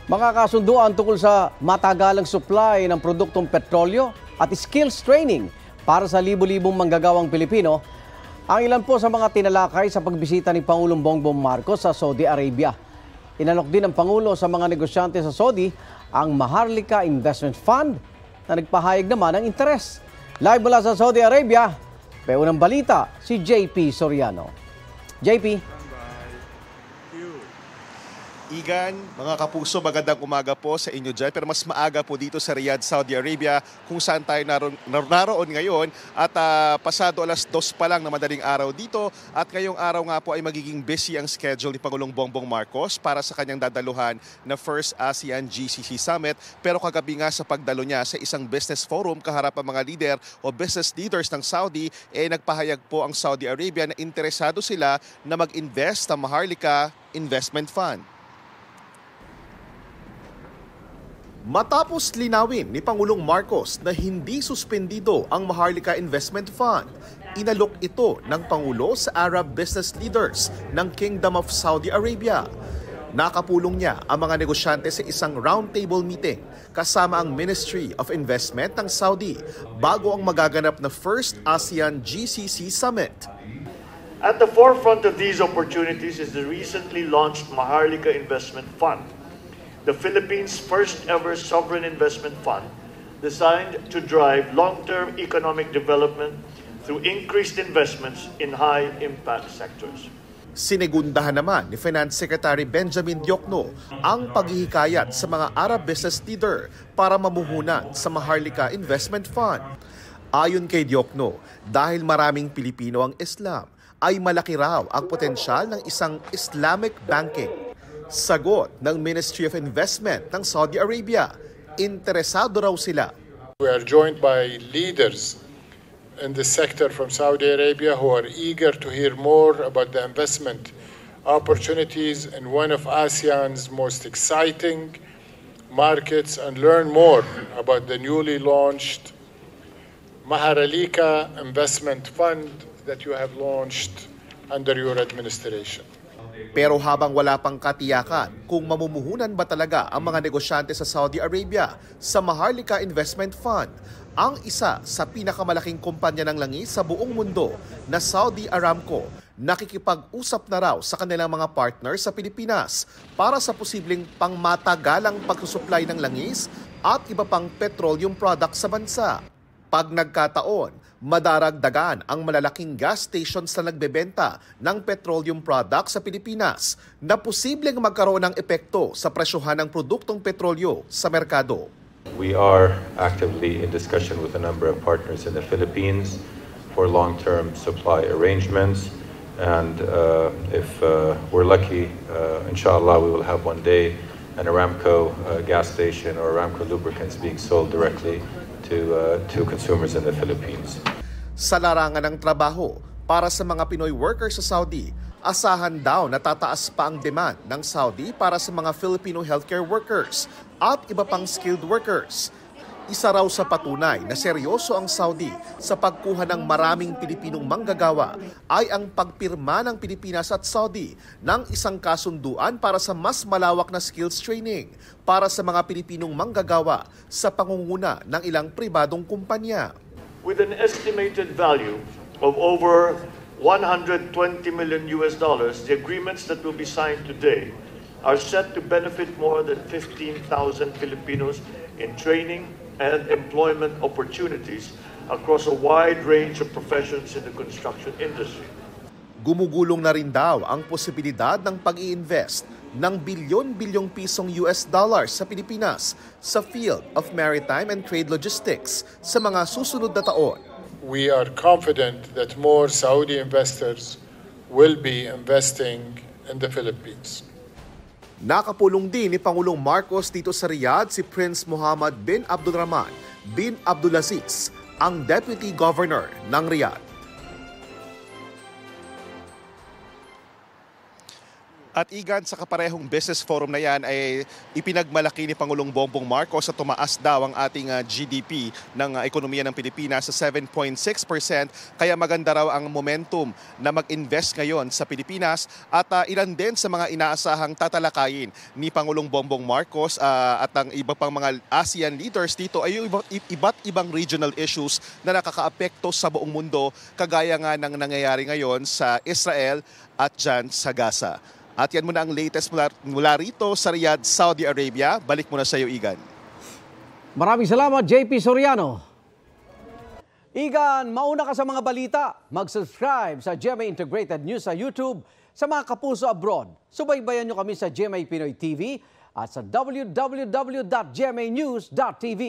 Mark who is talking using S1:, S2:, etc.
S1: Makakasunduan tungkol sa matagalang supply ng produktong petrolyo at skills training para sa libu-libong manggagawang Pilipino ang ilan po sa mga tinalakay sa pagbisita ni Pangulong Bongbong Marcos sa Saudi Arabia. Inalok din ng Pangulo sa mga negosyante sa Saudi ang Maharlika Investment Fund na nagpahayag naman ng interes. Live mula sa Saudi Arabia, peunang balita si JP Soriano. JP.
S2: Igan, mga kapuso, magandang umaga po sa inyo dyan. Pero mas maaga po dito sa Riyadh, Saudi Arabia, kung saan tayo naroon ngayon. At pasado 2:00 pa lang na madaling araw dito. At ngayong araw nga po ay magiging busy ang schedule ni Pangulong Bongbong Marcos para sa kanyang dadaluhan na First ASEAN GCC Summit. Pero kagabi nga sa pagdalo niya sa isang business forum kaharap ang mga leader o business leaders ng Saudi, nagpahayag po ang Saudi Arabia na interesado sila na mag-invest sa Maharlika Investment Fund. Matapos linawin ni Pangulong Marcos na hindi suspendido ang Maharlika Investment Fund, inalok ito ng Pangulo sa Arab business leaders ng Kingdom of Saudi Arabia. Nakapulong niya ang mga negosyante sa isang roundtable meeting kasama ang Ministry of Investment ng Saudi bago ang magaganap na First ASEAN GCC Summit.
S3: At the forefront of these opportunities is the recently launched Maharlika Investment Fund, the Philippines' first ever sovereign investment fund designed to drive long-term economic development through increased investments in high-impact sectors.
S2: Sinigundahan naman ni Finance Secretary Benjamin Diokno ang paghihikayat sa mga Arab business leader para mamuhunan sa Maharlika Investment Fund. Ayon kay Diokno, dahil maraming Pilipino ang Islam, ay malaki raw ang potensyal ng isang Islamic banking. Sagot ng Ministry of Investment ng Saudi Arabia, interesado raw sila.
S4: We are joined by leaders in the sector from Saudi Arabia who are eager to hear more about the investment opportunities in one of ASEAN's most exciting markets and learn more about the newly launched Maharlika Investment Fund that you have launched under your administration.
S2: Pero habang wala pang katiyakan kung mamumuhunan ba talaga ang mga negosyante sa Saudi Arabia sa Maharlika Investment Fund, ang isa sa pinakamalaking kumpanya ng langis sa buong mundo na Saudi Aramco nakikipag-usap na raw sa kanilang mga partners sa Pilipinas para sa posibleng pangmatagalang pagsusupply ng langis at iba pang petroleum products sa bansa. Pag nagkataon, madaragdagan ang malalaking gas stations na nagbebenta ng petroleum products sa Pilipinas na posibleng magkaroon ng epekto sa presyohan ng produktong petrolyo sa merkado.
S5: We are actively in discussion with a number of partners in the Philippines for long-term supply arrangements, and if we're lucky, inshallah, we will have one day an Aramco gas station or Aramco lubricants being sold directly to consumers in the Philippines.
S2: Sa larangan ng trabaho, para sa mga Pinoy workers sa Saudi, asahan daw na tataas pa ang demand ng Saudi para sa mga Filipino healthcare workers at iba pang skilled workers. Isa raw sa patunay na seryoso ang Saudi sa pagkuha ng maraming Pilipinong manggagawa ay ang pagpirma ng Pilipinas at Saudi ng isang kasunduan para sa mas malawak na skills training para sa mga Pilipinong manggagawa sa pangunguna ng ilang pribadong kumpanya.
S3: With an estimated value of over $120 million, the agreements that will be signed today are set to benefit more than 15,000 Filipinos in training and employment opportunities across a wide range of professions in the construction industry.
S2: Gumugulong na rin daw ang posibilidad ng pag-i-invest ng bilyon-bilyong pisong US dollars sa Pilipinas sa field of maritime and trade logistics sa mga susunod na taon.
S4: We are confident that more Saudi investors will be investing in the Philippines.
S2: Nakapulong din ni Pangulong Marcos dito sa Riyadh si Prince Mohammed bin Abdulrahman bin Abdulaziz, ang Deputy Governor ng Riyadh. At Igan, sa kaparehong business forum na yan ay ipinagmalaki ni Pangulong Bongbong Marcos sa tumaas daw ang ating GDP ng ekonomiya ng Pilipinas sa 7.6%. Kaya maganda raw ang momentum na mag-invest ngayon sa Pilipinas at ilan din sa mga inaasahang tatalakayin ni Pangulong Bongbong Marcos at ang iba pang mga ASEAN leaders dito ay yung iba't ibang regional issues na nakakaapekto sa buong mundo kagaya nga ng nangyayari ngayon sa Israel at dyan sa Gaza. At yan muna ang latest mula rito sa Riyadh, Saudi Arabia. Balik muna sa iyo, Igan.
S1: Maraming salamat, JP Soriano. Igan, mauna ka sa mga balita. Mag-subscribe sa GMA Integrated News sa YouTube. Sa mga kapuso abroad, subaybayan nyo kami sa GMA Pinoy TV at sa www.gmanews.tv.